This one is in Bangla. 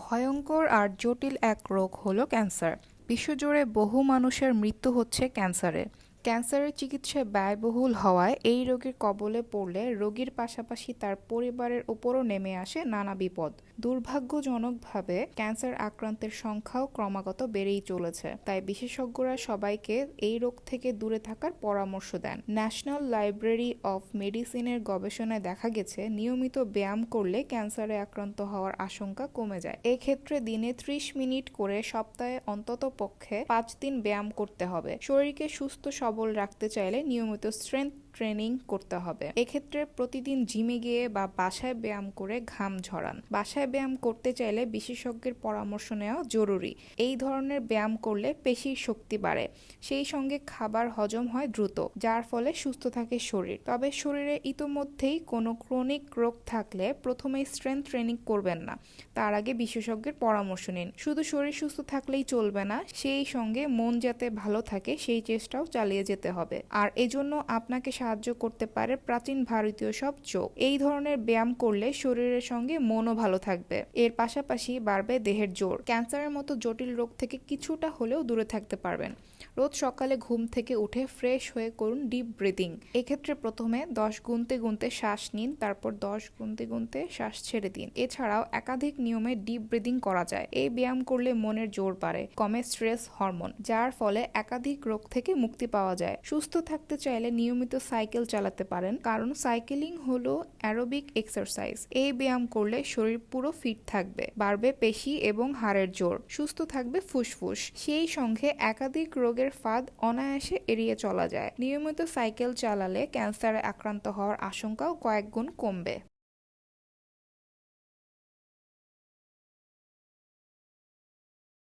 ভয়ঙ্কর আর জটিল এক রোগ হলো ক্যান্সার। বিশ্বজুড়ে বহু মানুষের মৃত্যু হচ্ছে ক্যান্সারে। ক্যান্সারের চিকিৎসা ব্যয়বহুল হওয়ায় এই রোগের কবলে পড়লে রোগীর পাশাপাশি তার পরিবারের উপরও নেমে আসে নানা বিপদ। দুর্ভাগ্যজনকভাবে ক্যান্সার আক্রান্তের সংখ্যাও ক্রমাগত বেড়েই চলেছে। তাই বিশেষজ্ঞরা সবাইকে এই রোগ থেকে দূরে থাকার পরামর্শ দেন। ন্যাশনাল লাইব্রেরি অফ মেডিসিনের গবেষণায় দেখা গেছে, নিয়মিত ব্যায়াম করলে ক্যান্সারে আক্রান্ত হওয়ার আশঙ্কা কমে যায়। এক্ষেত্রে দিনে 30 মিনিট করে সপ্তাহে অন্ততপক্ষে 5 দিন ব্যায়াম করতে হবে। শরীরকে সুস্থ সবল রাখতে চাইলে নিয়মিত স্ট্রেংথ ট্রেনিং করতে হবে। এক্ষেত্রে প্রতিদিন জিমে গিয়ে বা বাসায় ব্যায়াম করে ঘাম ঝরান। বাসায় ব্যায়াম করতে চাইলে বিশেষজ্ঞের পরামর্শ নেওয়া জরুরি। এই ধরনের ব্যায়াম করলে পেশির শক্তি বাড়ে, সেই সঙ্গে খাবার হজম হয় দ্রুত, যার ফলে সুস্থ থাকে শরীর। তবে শরীরে ইতোমধ্যেই কোনো ক্রনিক রোগ থাকলে প্রথমেই স্ট্রেংথ ট্রেনিং করবেন না, তার আগে বিশেষজ্ঞের পরামর্শ নিন। শুধু শরীর সুস্থ থাকলেই চলবে না, সেই সঙ্গে মন যাতে ভালো থাকে সেই চেষ্টাও চালিয়ে যেতে হবে। আর এজন্য আপনাকে সাহায্য করতে পারে প্রাচীন ভারতীয় সব যোগ। এই ধরনের ব্যায়াম করলে শরীরের সঙ্গে মনও ভালো থাকবে, এর পাশাপাশি বাড়বে দেহের জোর। ক্যান্সারের মতো জটিল রোগ থেকে কিছুটা হলেও দূরে থাকতে পারবেন। রোজ সকালে ঘুম থেকে উঠে ফ্রেশ হয়ে করুন ডিপ ব্রিদিং। এক্ষেত্রে প্রথমে 10 গুনতে গুনতে শ্বাস নিন, তারপর 10 গুনতে গুনতে শ্বাস ছেড়ে দিন। এছাড়াও একাধিক নিয়মে ডিপ ব্রিদিং করা যায়। এই ব্যায়াম করলে মনের জোর বাড়ে, কমে স্ট্রেস হরমোন, যার ফলে একাধিক রোগ থেকে মুক্তি পাওয়া যায়। সুস্থ থাকতে চাইলে নিয়মিত সাইকেল চালাতে পারেন, কারণ সাইকেলিং হলো অ্যারোবিক এক্সারসাইজ। এই ব্যায়াম করলে শরীর পুরো ফিট থাকবে, বাড়বে পেশি এবং হাড়ের জোর, সুস্থ থাকবে ফুসফুস। সেই সঙ্গে একাধিক রোগের ফাঁদ অনায়াসে এড়িয়ে চলা যায়। নিয়মিত সাইকেল চালালে ক্যান্সারে আক্রান্ত হওয়ার আশঙ্কাও কয়েক গুণ কমবে।